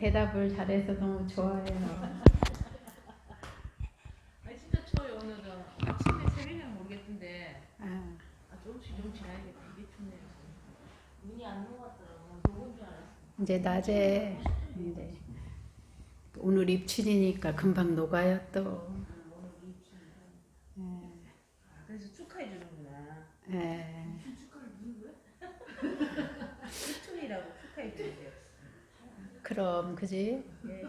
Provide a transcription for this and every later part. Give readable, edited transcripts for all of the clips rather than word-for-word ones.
대답을 잘해서 너무 좋아요. 아니 진짜 추워요 오늘은. 아침에 새벽에는 모르겠던데 조금씩 지나니까 되게 춥네요. 눈이 안 녹았더라고. 녹은 줄 알았어. 이제 낮에 이제 오늘 입춘이니까 금방 녹아요 또. 오늘 입춘. 그래서 축하해 주는구나. 예. 무슨 축하를 누는 거야? 입춘이라고 축하해 주세요. 그럼 그지? 네,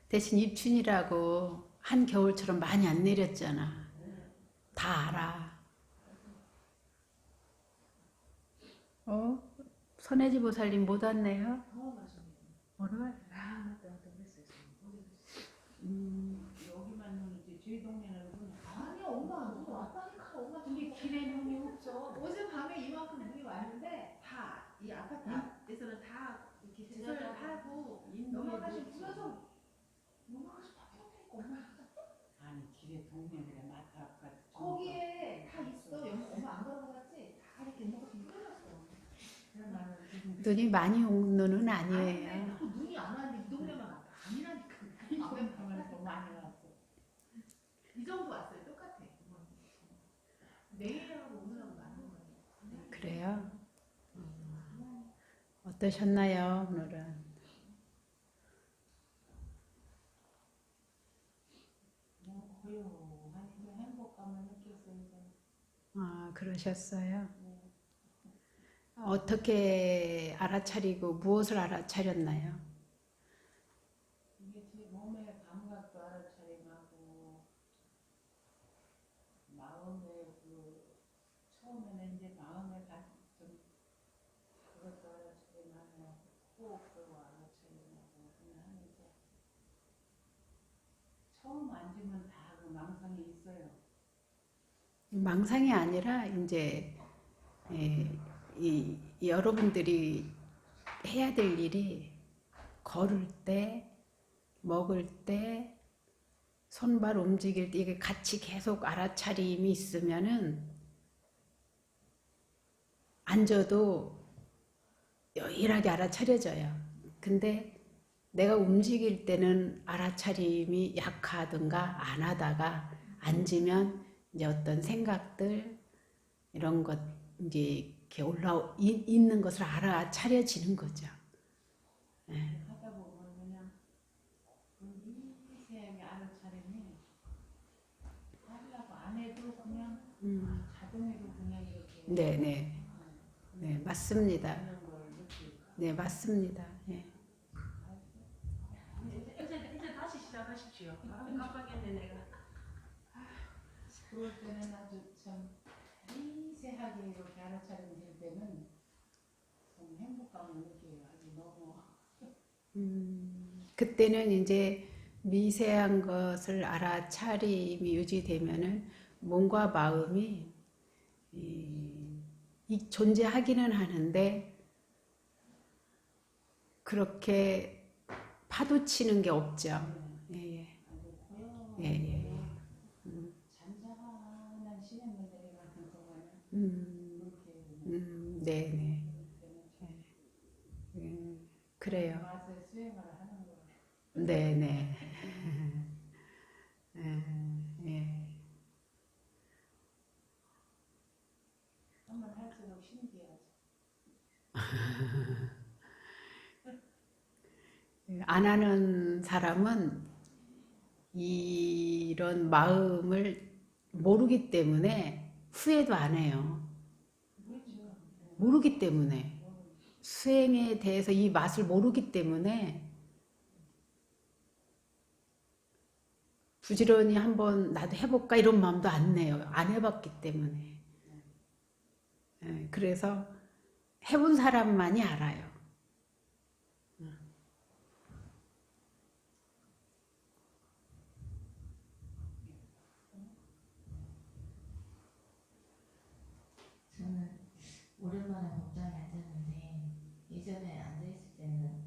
대신 입춘이라고 한 겨울처럼 많이 안 내렸잖아. 다 알아. 선혜지 보살님 못 왔네요? 오늘? 맞다 그랬어요. 여기만 이제 저희 동네는 아니야 엄마 눈 왔다니까. 엄마 근데 길에 눈이 없어. 어젯밤에 이만큼 눈이 왔는데 다 이 아파트 앞에서는 다 이렇게 제설을 하고 넘어가시 부서서 넘어가시 다 펴놓고 엄마 아니 길에 동네들에 마트 앞까지 거기에 다 있어. 엄마 안 걸어봤지? 다 이렇게 넘어가시 뿌려놨어. 눈이 많이 온 눈은 아니에요. 아니, 눈이 안 왔는데 이 동네만 왔다. 아니라니까. 밤에 더 많이 왔어. 이 정도 왔어요. 똑같아. 내일하고 오늘하고 맞는 거예요. 그래요? 어떠셨나요 오늘은? 그냥 고요하니까 행복감을 느꼈어요. 그러셨어요? 어떻게 알아차리고 무엇을 알아차렸나요? 이게 제 몸의 감각도 알아차림하고 마음의 처음에는 이제 마음의 좀 그것도 알아차림하고 호흡도 알아차림하고 그냥 하는데 처음 앉으면 다 그 망상이 있어요. 망상이 아니라 이제 여러분들이 해야 될 일이 걸을 때, 먹을 때, 손발 움직일 때 이게 같이 계속 알아차림이 있으면은 앉아도 유일하게 알아차려져요. 근데 내가 움직일 때는 알아차림이 약하든가 안 하다가 앉으면 이제 어떤 생각들 이런 것 이제 이렇게 있는 것을 알아차려지는 거죠. 네. 하다 보면 그냥 미세하게 알아차림이 하려고 안 해도 그냥 자동으로 그냥 이렇게 네네. 네, 맞습니다. 하는 걸 느끼고. 네, 맞습니다. 네. 이제 다시 시작하십시오. 깜빡했네 내가. 그럴 때는 아주 참 미세하게 이렇게 알아차림될 때는 좀 행복감을 느껴요. 아주 너무. 그때는 이제 미세한 것을 알아차림이 유지되면은 몸과 마음이 존재하기는 하는데 그렇게 파도치는 게 없죠. 예, 예, 예. 잔잔한 시냇물들이 같은 동안은 그렇게 네, 네. 그래요. 맛을 수행을 하는 거예요. 네, 네. 예. 한번 할수록 신기하죠. 안 하는 사람은 이런 마음을 모르기 때문에 후회도 안 해요. 모르기 때문에. 수행에 대해서 이 맛을 모르기 때문에 부지런히 한번 나도 해볼까 이런 마음도 안 내요. 안 해봤기 때문에. 그래서 해본 사람만이 알아요. 저는 오랜만에 법당에 앉았는데 예전에 앉아있을 때는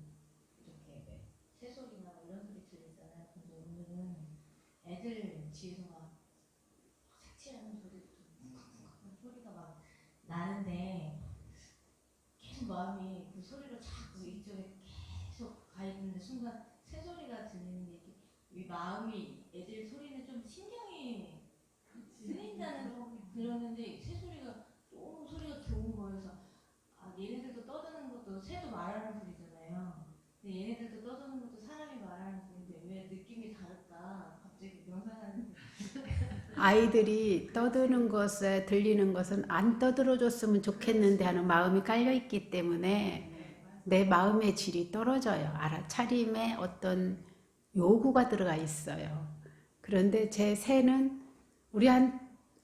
이렇게 새소리나 이런 소리 들리잖아요. 근데 오늘은 애들 뒤에서 막 색칠하는 소리도 쿵쿵쿵 소리가 막 나는데 계속 마음이 그 소리를 자꾸 이쪽에 계속 가 있는 순간 새소리가 들리는 게 이 마음이 애들 소리는 좀 신경이 들린다는 들었는데 새소리가 너무 소리가 좋은 거여서 아 얘네들도 떠드는 것도 새도 말하는 소리잖아요. 근데 얘네들도 떠드는 것도 사람이 말하는 소리인데 왜 느낌이 다를까 갑자기 명상하는데 아이들이 떠드는 것에 들리는 것은 안 떠들어줬으면 좋겠는데 하는 마음이 깔려있기 때문에 내 마음의 질이 떨어져요. 알아차림에 어떤 요구가 들어가 있어요. 그런데 제 새는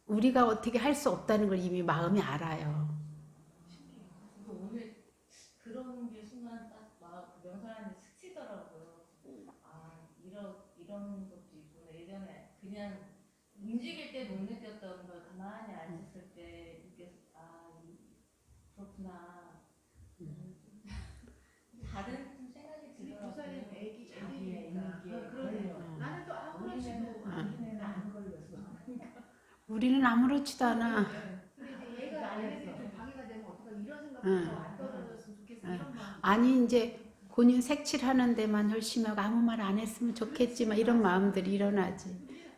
우리가 어떻게 할 수 없다는 걸 이미 마음이 알아요. 그래서 오늘 그런 게 순간 딱 명상하는데 스치더라고요. 아 이런 것도 있구나. 예전에 그냥 움직일 때 못 느꼈던 걸 가만히 앉았을 때 느꼈 그렇구나. 다른 좀 생각이 우리 들더라고요. 부산에 애기 자기의 애기니까. 이게 그러네요. 나는 또 아무렇지도 우리는 안 걸렸어. 우리는 아무렇지도 않아. 근데 이제 얘네들이 좀 방해가 되면 어떡하 이런 생각도 응. 안 떨어졌으면 좋겠어. 응. 이런 마음. 아니 이제 본인 색칠하는 데만 열심히 하고 아무 말 안 했으면 좋겠지만 이런 마음들이 일어나지.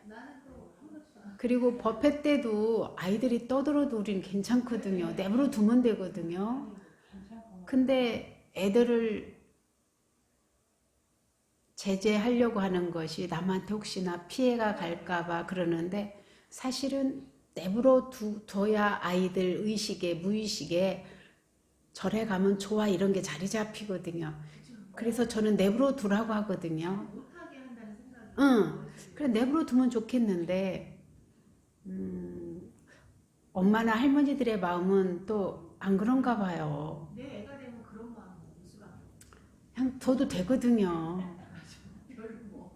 나는 또 아무렇지도 않아. 그리고 법회 때도 아이들이 떠들어도 우리는 괜찮거든요. 내버려 두면 되거든요. 근데 애들을 제재하려고 하는 것이 남한테 혹시나 피해가 갈까봐 그러는데 사실은 내버려 둬야 아이들 의식에 무의식에 절에 가면 좋아 이런 게 자리 잡히거든요. 그래서 저는 내버려 두라고 하거든요. 못하게 한다는 생각이. 응. 그래 내버려 두면 좋겠는데 엄마나 할머니들의 마음은 또 안 그런가 봐요. 내 애가 되면 그런 마음 올 수가 없어. 그냥 둬도 되거든요. 별 뭐.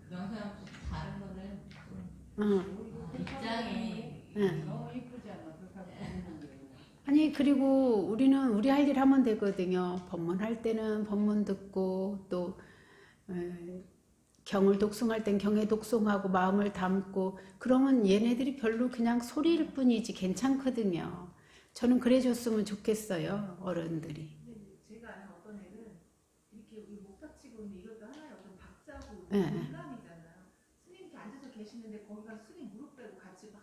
명상 다른 거는 응. 입장이 응. 너무 이쁘지 않아? 그렇게 보는 게. 아니 그리고 우리는 우리 할 일 하면 되거든요. 법문할 때는 법문 듣고 또 경을 독송할 땐 경에 독송하고 마음을 담고 그러면 얘네들이 별로 그냥 소리일 뿐이지 괜찮거든요. 저는 그래줬으면 좋겠어요. 어른들이. 근데 제가 아는 어떤 애는 이렇게 우리 목탁 치고 있는데 이것도 하나의 어떤 박자고 네. 공감이잖아요. 스님 이렇게 앉아서 계시는데 거기가 스님 무릎 빼고 같이 막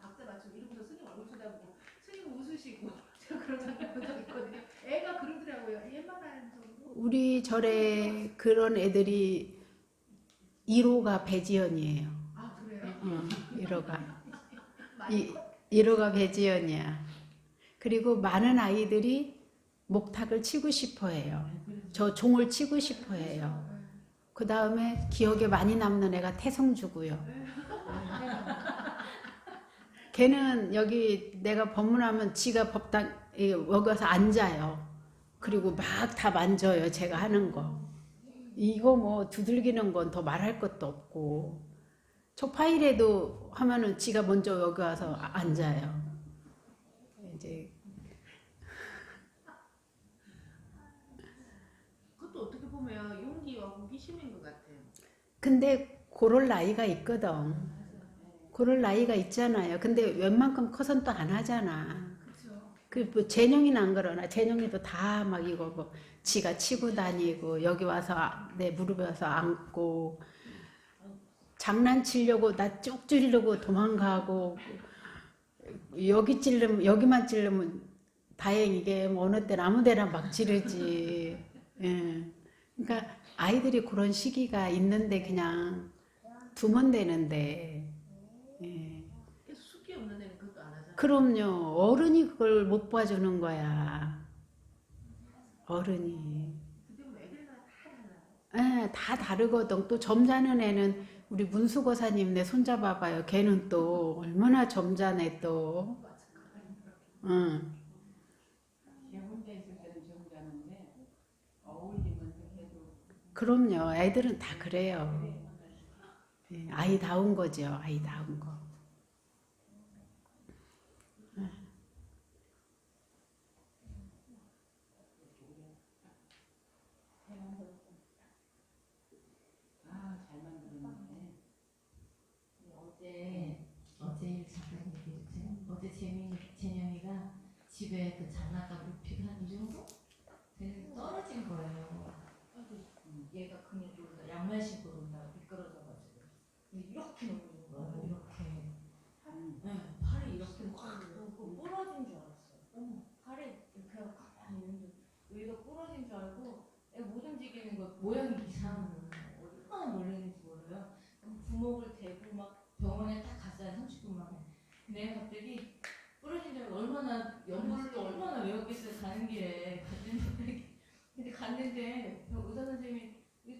박자 맞추고 이러면서 스님 얼굴 쳐다보고 스님 웃으시고 제가 그런 장면 본 적 있거든요. 애가 그러더라고요. 얘만 정도. 우리 절에 그런 애들이 1호가 배지연이에요. 아 그래요? 1호가. 많이 1호가 배지연이야. 그리고 많은 아이들이 목탁을 치고 싶어 해요. 저 종을 치고 싶어 해요. 그 다음에 기억에 많이 남는 애가 태성주고요. 걔는 여기 내가 법문하면 지가 법당 여기 와서 앉아요. 그리고 막 다 만져요. 제가 하는 거. 이거 뭐 두들기는 건 더 말할 것도 없고 초파일에도 하면은 지가 먼저 여기 와서 앉아요. 이제 그것도 어떻게 보면 용기와 호기심인 것 같아요. 근데 그럴 나이가 있거든. 그럴 나이가 있잖아요. 근데 웬만큼 커선 또 안 하잖아. 그렇죠. 뭐 재영이는 안 그러나 재영이도 다 막 이거 뭐 지가 치고 다니고 여기 와서 내 무릎에 와서 앉고 장난치려고 나 쭉 찌르려고 도망가고 여기만 찌르면 다행이게 뭐 어느 때는 아무 데나 막 찌르지. 예. 그러니까 아이들이 그런 시기가 있는데 그냥 두면 되는데. 예. 계속 숙기 없는 애는 그것도 안 하잖아요. 그럼요. 어른이 그걸 못 봐주는 거야. 어른이. 근데 뭐 애들마다 다 달라요. 예, 다 다르거든. 또 점잖은 애는 우리 문수고사님 내 손잡아봐요. 걔는 또 얼마나 점잖해 또. 응. 걔 혼자 있을 때는 점잖은데 어울리면 걔도 그럼요. 애들은 다 그래요. 예, 아이다운 거죠. 아이다운 거. 잘 만들었네. 어제 잠깐 얘기해 주세요. 어제 재영이가 집에 그 장난감 높이가 한 이 정도? 떨어진 거예요. 움직이는 거 모양이 이상한 거예요. 얼마나 놀랐는지 몰라요. 부목을 대고 막 병원에 딱 갔어요. 30분 만에. 근데 갑자기 부러진 줄 알고 얼마나 연구를 또 얼마나 외웠겠어요. 가는 길에 갔는데 근데 갔는데 의사 선생님이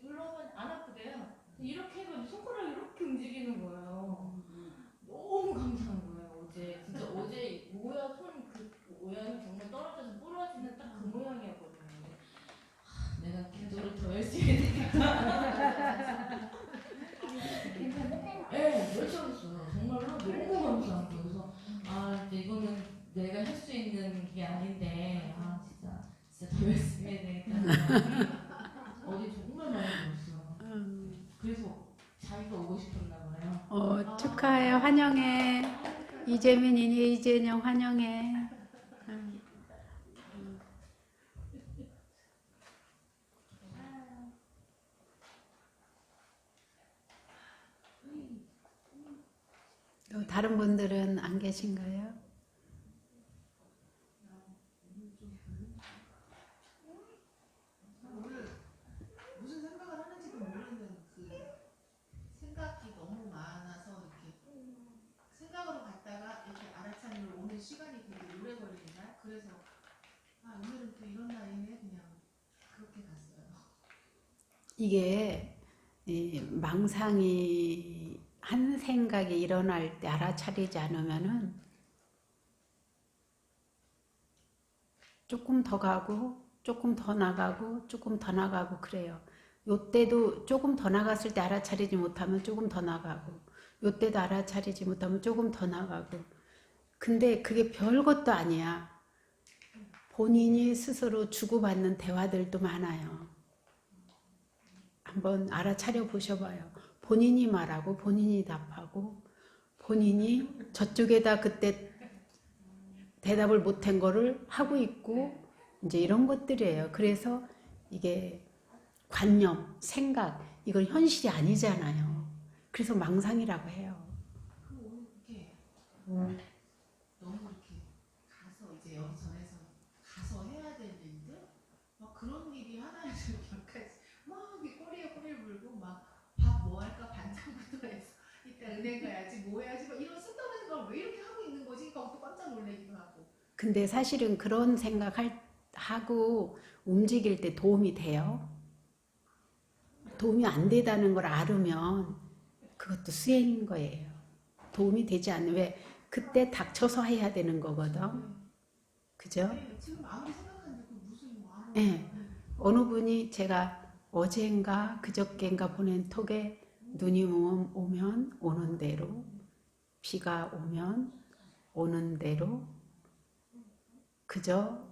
눌러보면 안 아프대요. 이렇게 해가지고 손가락이 이렇게 움직이는 거예요. 너무 감사한 거예요. 어제 진짜 어제 뭐야 손 그 모양이 정말 떨어져서 부러지는 딱 그 모양이었거든요. 내가 기도를 더 열심히 해야 되겠다. 네, 멀쩡했어요. 정말로 너무 감사한 거예요. 그래서 이제 이거는 내가 할 수 있는 게 아닌데 진짜 더 열심히 해야 되겠다. 어제 정말 많이 배웠어. 그래서 자기가 오고 싶었나 봐요. 축하해요. 환영해. 이재민이니 이재영 환영해. 또 다른 분들은 안 계신가요? 오늘 무슨 생각을 하는지도 모르는 그 생각이 너무 많아서 이렇게 생각으로 갔다가 이렇게 알아차림을 오는 시간이 되게 오래 걸리나 그래서 오늘은 또 이런 날이네 그냥 그렇게 갔어요. 이게 이 망상이 한 생각이 일어날 때 알아차리지 않으면은 조금 더 가고 조금 더 나가고 조금 더 나가고 그래요. 요때도 조금 더 나갔을 때 알아차리지 못하면 조금 더 나가고 요때도 알아차리지 못하면 조금 더 나가고 근데 그게 별것도 아니야. 본인이 스스로 주고받는 대화들도 많아요. 한번 알아차려 보셔봐요. 본인이 말하고 본인이 답하고 본인이 저쪽에다 그때 대답을 못한 거를 하고 있고 이제 이런 것들이에요. 그래서 이게 관념, 생각 이건 현실이 아니잖아요. 그래서 망상이라고 해요. 오늘 이렇게 너무 이렇게 가서 이제 여기 전에서 가서 해야 될 일들 막 그런 일이 하나에서 몇 가지 막 꼬리에 꼬리를 물고 막 밥 뭐 할까 반찬부터 해서 이따 은행 가야지 뭐 해야지 막 이런 쓸데없는 생각을 왜 이렇게 하고 있는 거지? 그러니까 또 깜짝 놀라기도 하고. 근데 사실은 그런 생각하고 움직일 때 도움이 돼요. 도움이 안 되다는 걸 알으면 그것도 수행인 거예요. 도움이 되지 않는 왜 그때 닥쳐서 해야 되는 거거든. 그죠? 지금 아무리 생각하는데 그 무슨 뭐 아무 네. 어느 분이 제가 어젠가 그저께인가 보낸 톡에 눈이 오면 오는 대로 비가 오면 오는 대로 그저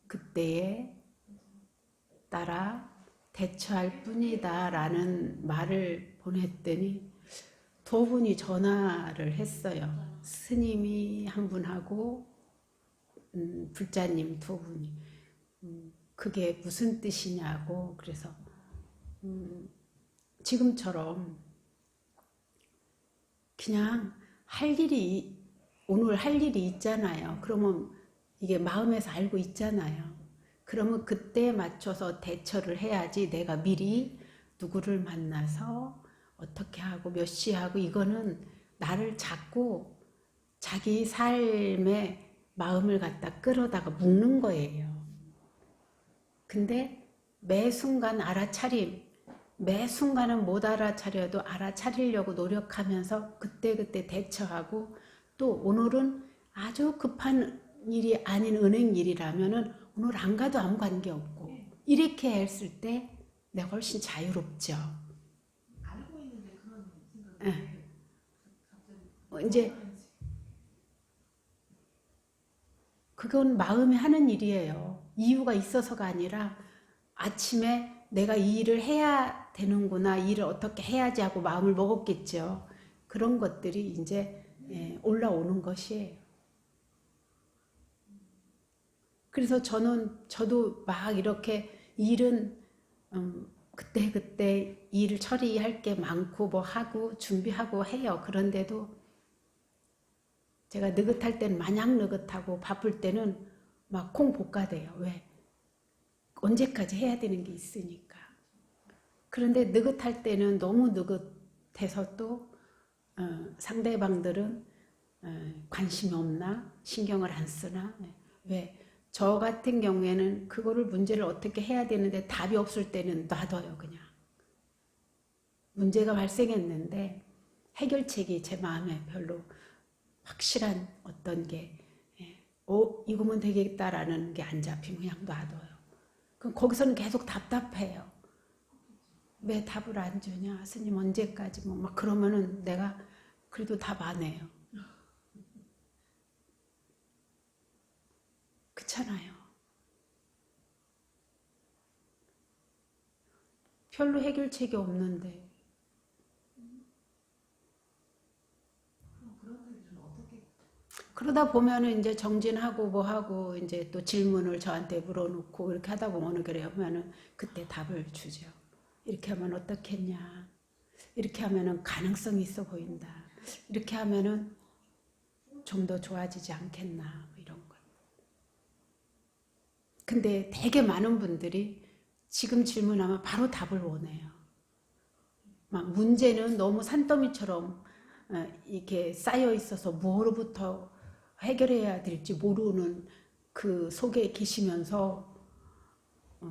그때에 따라 대처할 뿐이다 라는 말을 보냈더니 두 분이 전화를 했어요. 스님이 한 분하고 불자님 두 분이 그게 무슨 뜻이냐고 그래서 지금처럼 그냥 오늘 할 일이 있잖아요. 그러면 이게 마음에서 알고 있잖아요. 그러면 그때에 맞춰서 대처를 해야지 내가 미리 누구를 만나서 어떻게 하고 몇 시에 하고 이거는 나를 자꾸 자기 삶에 마음을 갖다 끌어다가 묶는 거예요. 근데 매 순간 알아차림, 매 순간은 못 알아차려도 알아차리려고 노력하면서 그때그때 대처하고 또 오늘은 아주 급한 일이 아닌 은행 일이라면은 오늘 안 가도 아무 관계없고 이렇게 했을 때 내가 훨씬 자유롭죠. 알고 있는데 그런 생각이 갑자기 이제 그건 마음이 하는 일이에요. 이유가 있어서가 아니라 아침에 내가 이 일을 해야 되는구나, 이 일을 어떻게 해야지 하고 마음을 먹었겠죠. 그런 것들이 이제 올라오는 것이에요. 그래서 저도 막 이렇게 일은 그때 일 처리할 게 많고 뭐 하고 준비하고 해요. 그런데도 제가 느긋할 때는 마냥 느긋하고 바쁠 때는 막 콩 볶아대요. 왜? 언제까지 해야 되는 게 있으니까. 그런데 느긋할 때는 너무 느긋해서 또 상대방들은 관심이 없나? 신경을 안 쓰나? 왜? 저 같은 경우에는 그거를 문제를 어떻게 해야 되는데 답이 없을 때는 놔둬요, 그냥. 문제가 발생했는데 해결책이 제 마음에 별로 확실한 어떤 게 이거면 되겠다라는 게 안 잡히면 그냥 놔둬요. 그럼 거기서는 계속 답답해요. 왜 답을 안 주냐? 스님 언제까지 뭐 막 그러면은 내가 그래도 답 안 해요. 그렇잖아요. 별로 해결책이 없는데. 그러다 보면은 이제 정진하고 뭐 하고 이제 또 질문을 저한테 물어놓고 이렇게 하다 보면 그러면은 그때 답을 주죠. 이렇게 하면 어떻겠냐. 이렇게 하면은 가능성이 있어 보인다. 이렇게 하면은 좀 더 좋아지지 않겠나 뭐 이런 것. 근데 되게 많은 분들이 지금 질문하면 바로 답을 원해요. 막 문제는 너무 산더미처럼 이렇게 쌓여 있어서 뭐로부터 해결해야 될지 모르는 그 속에 계시면서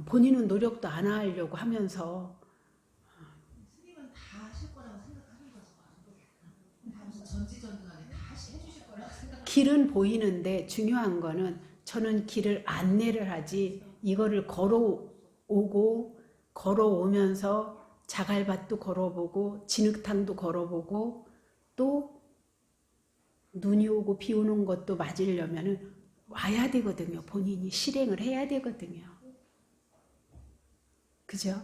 본인은 노력도 안 하려고 하면서 스님은 다 하실 거라고 생각하는 거죠. 다 무슨 전지전능하게 다 해주실 거라고 생각. 길은 보이는데 중요한 거는 저는 길을 안내를 하지 이거를 걸어오고 걸어오면서 자갈밭도 걸어보고 진흙탕도 걸어보고 또 눈이 오고 비 오는 것도 맞으려면 와야 되거든요. 본인이 실행을 해야 되거든요. 그죠?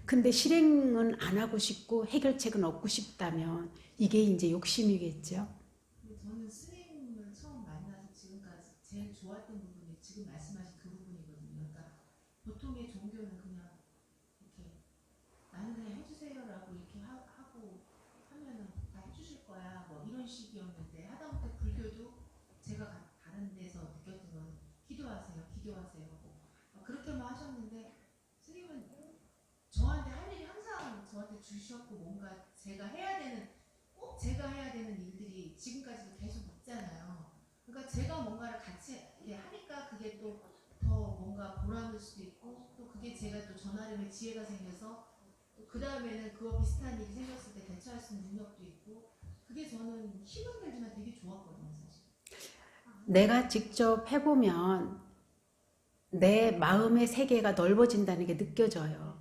근데 실행은 안 하고 싶고 해결책은 얻고 싶다면 이게 이제 욕심이겠죠. 저는 스님을 처음 만나서 지금까지 제일 좋았던 부분이 지금 말씀하신 그 부분이거든요. 그러니까 보통의 종교는 그냥 이렇게 나는 그냥 해주세요라고 이렇게 하고 하면은 다 해주실 거야 뭐 이런 식이었는데 하다못해 불교도 제가 다른 데서 느꼈던 건 기도하세요, 기도하세요 그렇게만 하셨는데 스님은 저한테 할 일이 항상 저한테 주셨고 뭔가 제가 해야 되는 꼭 제가 해야 되는 일들이 지금까지도 계속 있잖아요. 그러니까 제가 뭔가를 같이 하니까 그게 또 더 뭔가 보람일 수도 있고 또 그게 제가 또 저 나름의 지혜가 생겨서 그 다음에는 그와 비슷한 일이 생겼을 때 대처할 수 있는 능력도 있고 그게 저는 힘은 들지만 되게 좋았거든요 사실. 내가 직접 해보면 내 마음의 세계가 넓어진다는 게 느껴져요.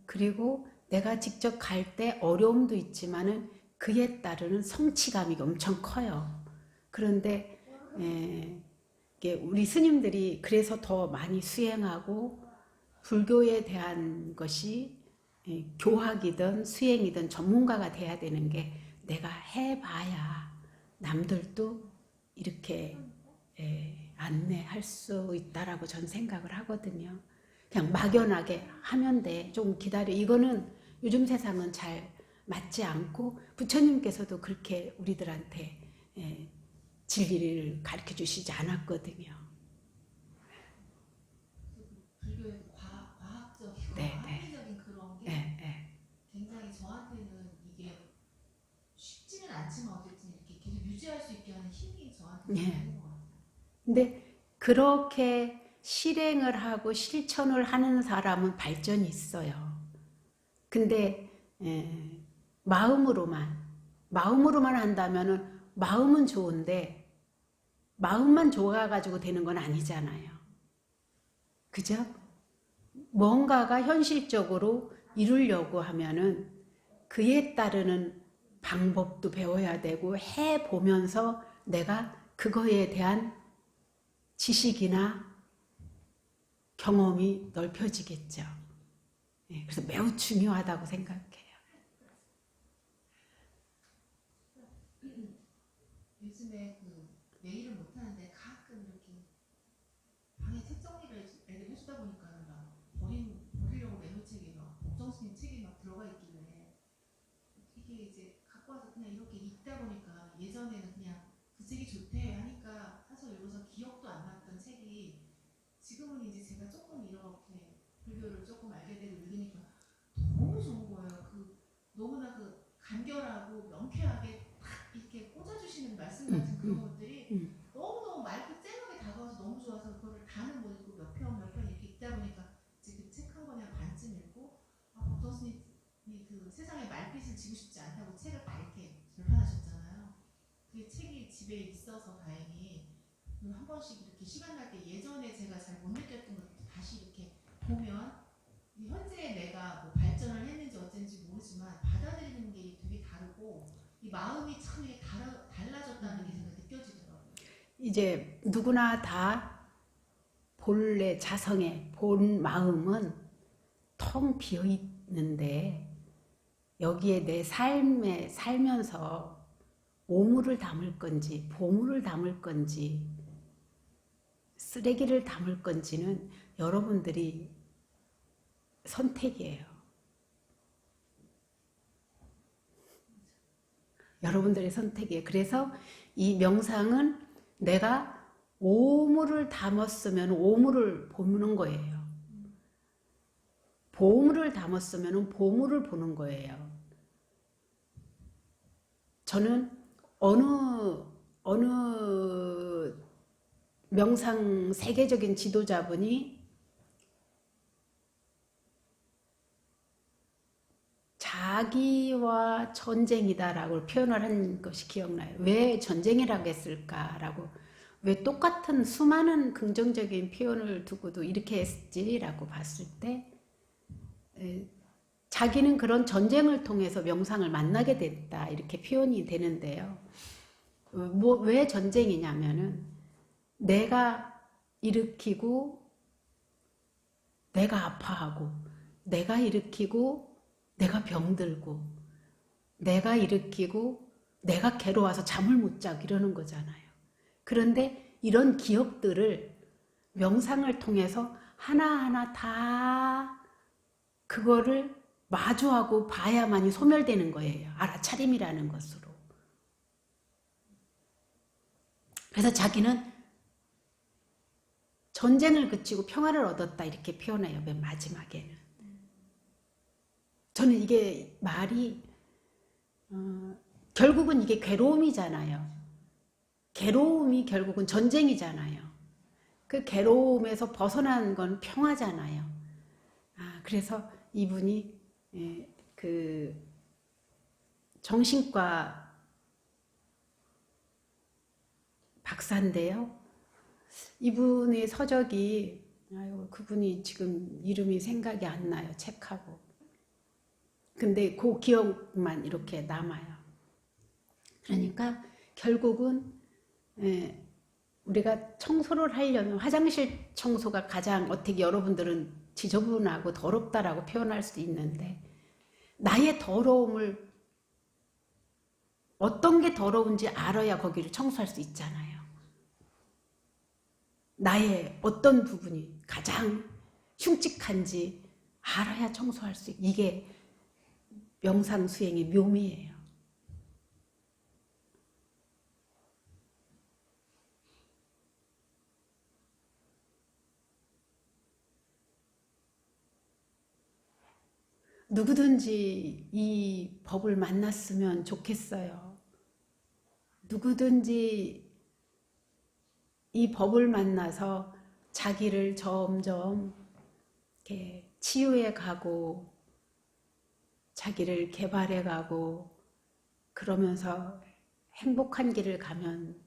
그리고 내가 직접 갈 때 어려움도 있지만은 그에 따르는 성취감이 엄청 커요. 그런데 이게 우리 스님들이 그래서 더 많이 수행하고 불교에 대한 것이 교학이든 수행이든 전문가가 돼야 되는 게 내가 해봐야 남들도 이렇게 안내할 수 있다라고 전 생각을 하거든요. 그냥 막연하게 하면 돼. 좀 기다려. 이거는 요즘 세상은 잘 맞지 않고 부처님께서도 그렇게 우리들한테 진리를 가르쳐 주시지 않았거든요. 불교의 과학적이고 네, 합리적인 그런 게 굉장히 저한테는 이게 쉽지는 않지만 어쨌든 이렇게 계속 유지할 수 있게 하는 힘이 저한테 있는 것 같아요. 근데 그렇게 실행을 하고 실천을 하는 사람은 발전이 있어요. 근데 마음으로만 한다면은 마음은 좋은데 마음만 좋아가지고 되는 건 아니잖아요. 그죠? 뭔가가 현실적으로 이루려고 하면은 그에 따르는 방법도 배워야 되고 해보면서 내가 그거에 대한 지식이나 경험이 넓혀지겠죠. 그래서 매우 중요하다고 생각해요. 요즘에 그 매일은 못하는데 가끔 이렇게 방에 책 정리를 애들 해주다 보니까 막 버리려고 내놓은 책이 막 복정스님 책이 막 들어가 있길래 이게 이제 갖고 와서 그냥 이렇게 읽다 보니까 예전에는 그냥 그 책이 좋대 하니까 사서 읽어서 기억도 안 났던 책이 지금은 이제 제가 조금 이렇게 그치고 싶지 않다고 책을 밝게 절판하셨잖아요. 그게 책이 집에 있어서 다행히 한 번씩 이렇게 시간 날 때 예전에 제가 잘 못 느꼈던 것도 다시 이렇게 보면 이 현재의 내가 뭐 발전을 했는지 어쩐지 모르지만 받아들이는 게 되게 다르고 이 마음이 참 이게 달라졌다는 게 제가 느껴지더라고요. 이제 누구나 다 본래 자성의 본 마음은 텅 비어 있는데 여기에 내 삶에 살면서 오물을 담을 건지 보물을 담을 건지 쓰레기를 담을 건지는 여러분들이 선택이에요. 여러분들의 선택이에요. 그래서 이 명상은 내가 오물을 담았으면 오물을 보는 거예요. 보물을 담았으면 보물을 보는 거예요. 저는 어느 명상 세계적인 지도자분이 자기와 전쟁이다라고 표현을 한 것이 기억나요. 왜 전쟁이라고 했을까라고, 왜 똑같은 수많은 긍정적인 표현을 두고도 이렇게 했지라고 봤을 때 자기는 그런 전쟁을 통해서 명상을 만나게 됐다 이렇게 표현이 되는데요. 왜 전쟁이냐면은 내가 일으키고 내가 아파하고 내가 일으키고 내가 병들고 내가 일으키고 내가 괴로워서 잠을 못 자고 이러는 거잖아요. 그런데 이런 기억들을 명상을 통해서 하나하나 다 그거를 마주하고 봐야만이 소멸되는 거예요. 알아차림이라는 것으로. 그래서 자기는 전쟁을 그치고 평화를 얻었다 이렇게 표현해요. 맨 마지막에는. 저는 이게 말이 결국은 이게 괴로움이잖아요. 괴로움이 결국은 전쟁이잖아요. 그 괴로움에서 벗어난 건 평화잖아요. 그래서 이분이 그 정신과 박사인데요. 이분의 서적이 그분이 지금 이름이 생각이 안 나요. 책하고. 근데 그 기억만 이렇게 남아요. 그러니까 결국은 우리가 청소를 하려면 화장실 청소가 가장 어떻게 여러분들은 지저분하고 더럽다라고 표현할 수 있는데 나의 더러움을 어떤 게 더러운지 알아야 거기를 청소할 수 있잖아요. 나의 어떤 부분이 가장 흉측한지 알아야 청소할 수 있고 이게 명상 수행의 묘미예요. 누구든지 이 법을 만났으면 좋겠어요. 누구든지 이 법을 만나서 자기를 점점 이렇게 치유해 가고 자기를 개발해 가고 그러면서 행복한 길을 가면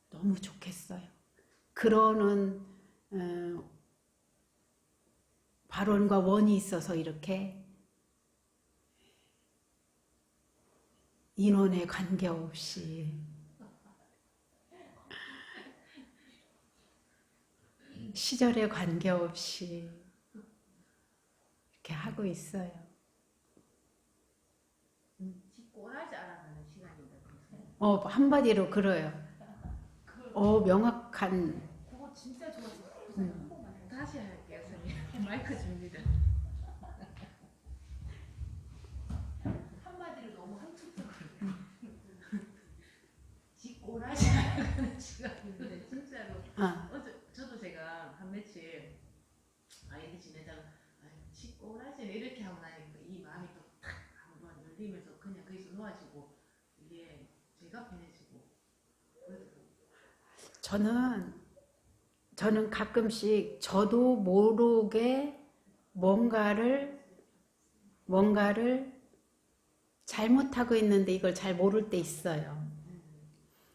너무 좋겠어요. 그러는 발원과 원이 있어서 이렇게 인원에 관계없이 시절에 관계없이 이렇게 하고 있어요. 꼬라지 알아가는 시간이다. 한마디로 그래요. 명확한. 그거 진짜 좋았어요. 음. 한 번만 더. 다시 할게요, 선생님. 마이크 줍니다. 한마디로 너무 함축적으로. 꼬라지 않는 시간인데 진짜로. 저도 제가 한 며칠 아이들 지내다가 꼬라지네 이렇게 하고 나니까 이 마음이 또 탁 한번 열리면서 그냥 거기서 놓아지고 이게 제가 편해지고 저는 가끔씩 저도 모르게 뭔가를 잘못하고 있는데 이걸 잘 모를 때 있어요.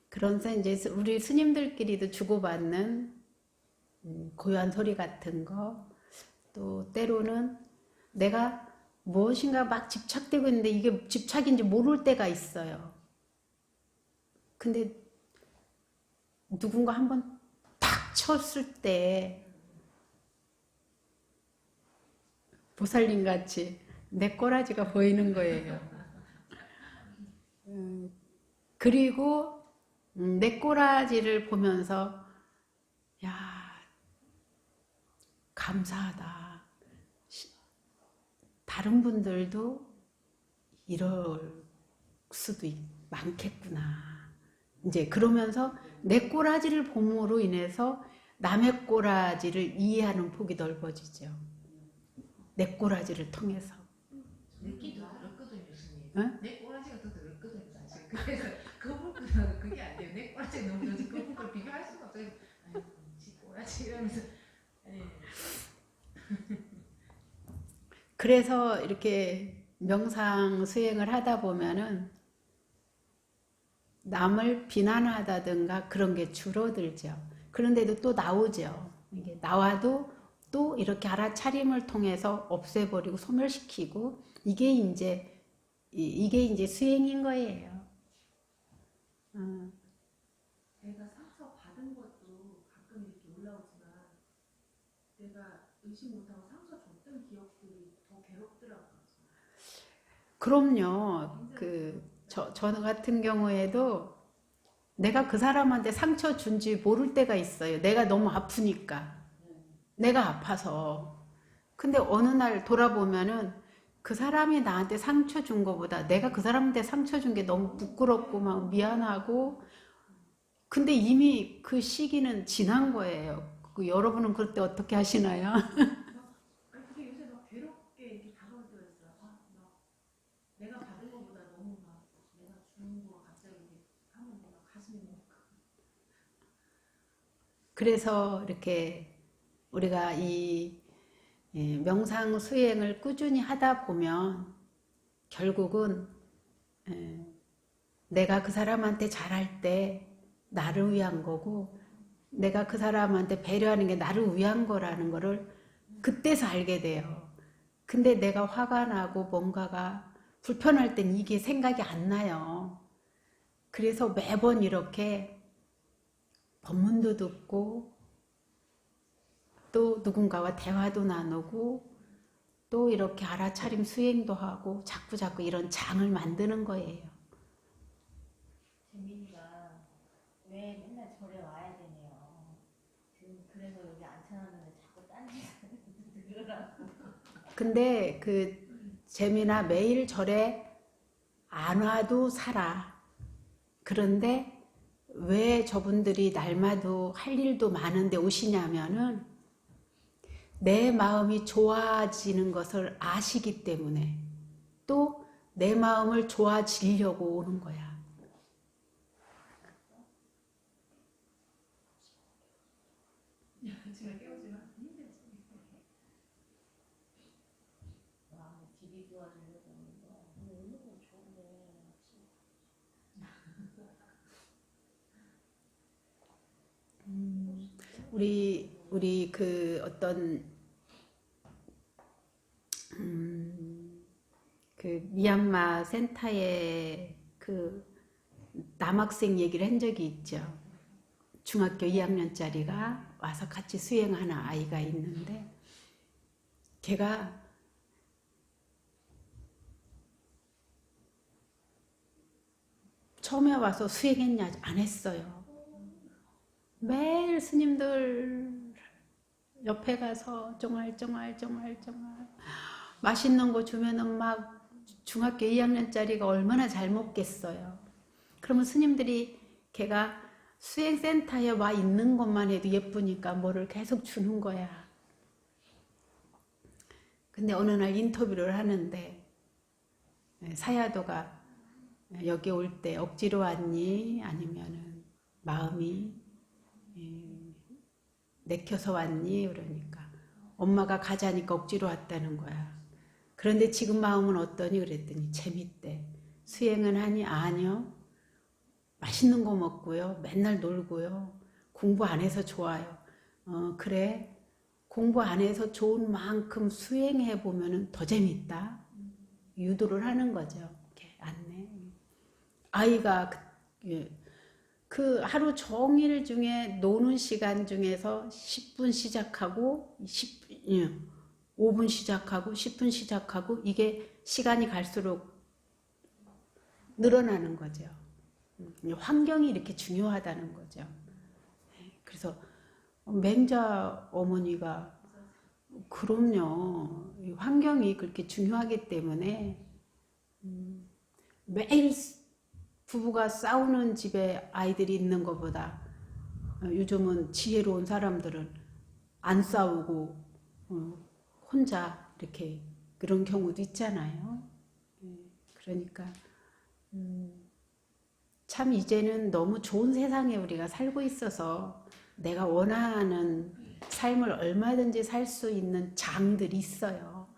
그러면서 이제 우리 스님들끼리도 주고받는 고요한 소리 같은 거, 또 때로는 내가 무엇인가 막 집착되고 있는데 이게 집착인지 모를 때가 있어요. 근데 누군가 한번 탁 쳤을 때 보살님같이 내 꼬라지가 보이는 거예요. 그리고 내 꼬라지를 보면서 야, 감사하다. 다른 분들도 이럴 수도 많겠구나. 이제 그러면서 내 꼬라지를 봄으로 인해서 남의 꼬라지를 이해하는 폭이 넓어지죠. 내 꼬라지를 통해서. 내끼 더 더럽거든요, 스님. 응? 내 꼬라지가 더 더럽거든요, 사실. 그래서 거북이랑 그게 안 돼요. 내 꼬라지가 너무 더러워서 거북이랑 비교할 수가 없어요. 아이고, 지 꼬라지 이러면서. 예. 그래서 이렇게 명상 수행을 하다 보면은 남을 비난하다든가 그런 게 줄어들죠. 그런데도 또 나오죠. 이게 나와도 또 이렇게 알아차림을 통해서 없애버리고 소멸시키고 이게 이제 수행인 거예요. 내가 상처 받은 것도 가끔 이렇게 올라오지만 내가 의식 못하고 상처 줬던 기억들이 더 괴롭더라고요. 그럼요. 저 같은 경우에도 내가 그 사람한테 상처 준지 모를 때가 있어요. 내가 너무 아프니까. 내가 아파서. 근데 어느 날 돌아보면은 그 사람이 나한테 상처 준 것보다 내가 그 사람한테 상처 준 게 너무 부끄럽고 막 미안하고 근데 이미 그 시기는 지난 거예요. 여러분은 그럴 때 어떻게 하시나요? 아니 근데 요새 막 괴롭게 이렇게 다가올 때가 있어요. 막 내가 받은 것보다 너무 막 내가 주는 거 갑자기 이렇게 하면 막 가슴이 막 그래서 이렇게 우리가 이 명상 수행을 꾸준히 하다 보면 결국은 내가 그 사람한테 잘할 때 나를 위한 거고 내가 그 사람한테 배려하는 게 나를 위한 거라는 거를 그때서 알게 돼요. 근데 내가 화가 나고 뭔가가 불편할 땐 이게 생각이 안 나요. 그래서 매번 이렇게 법문도 듣고 또 누군가와 대화도 나누고 또 이렇게 알아차림 수행도 하고 자꾸 이런 장을 만드는 거예요. 재민이가 왜 맨날 절에 와야 되네요. 그래서 여기 안 찾았는데 자꾸 딴짓을 들으라고. 근데 재미나 매일 절에 안 와도 살아. 그런데 왜 저분들이 날마다 할 일도 많은데 오시냐면은 내 마음이 좋아지는 것을 아시기 때문에 또 내 마음을 좋아지려고 오는 거야. 제가 깨우지만 힘들지. 와, 집이 좋아지려고 오는 거. 오는 거 좋은데. 우리 미얀마 센터에 남학생 얘기를 한 적이 있죠. 중학교 2학년짜리가 와서 같이 수행하는 아이가 있는데 걔가 처음에 와서 수행했냐? 안 했어요. 매일 스님들 옆에 가서 쫑알쫑알 맛있는 거 주면은 막 중학교 2학년짜리가 얼마나 잘 먹겠어요. 그러면 스님들이 걔가 수행센터에 와 있는 것만 해도 예쁘니까 뭐를 계속 주는 거야. 근데 어느 날 인터뷰를 하는데 사야도가 여기 올 때 억지로 왔니? 아니면은 마음이 내켜서 왔니? 그러니까 엄마가 가자니까 억지로 왔다는 거야. 그런데 지금 마음은 어떠니? 그랬더니 재밌대. 수행은 하니? 아니요. 맛있는 거 먹고요. 맨날 놀고요. 공부 안 해서 좋아요. 그래. 공부 안 해서 좋은 만큼 수행해 보면은 더 재밌다. 유도를 하는 거죠. 이렇게 안내. 아이가 그 하루 종일 중에 노는 시간 중에서 10분 시작하고 5분 시작하고 10분 시작하고 이게 시간이 갈수록 늘어나는 거죠. 환경이 이렇게 중요하다는 거죠. 그래서 맹자 어머니가 그럼요. 환경이 그렇게 중요하기 때문에 매일 부부가 싸우는 집에 아이들이 있는 것보다 요즘은 지혜로운 사람들은 안 싸우고 혼자 이렇게 그런 경우도 있잖아요. 그러니까 참 이제는 너무 좋은 세상에 우리가 살고 있어서 내가 원하는 삶을 얼마든지 살 수 있는 장들이 있어요.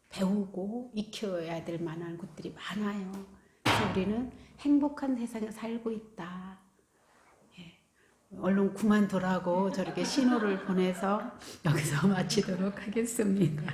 배우고 익혀야 될 만한 것들이 많아요. 그래서 우리는 행복한 세상에 살고 있다. 얼른 그만두라고 저렇게 신호를 보내서 여기서 마치도록 하겠습니다.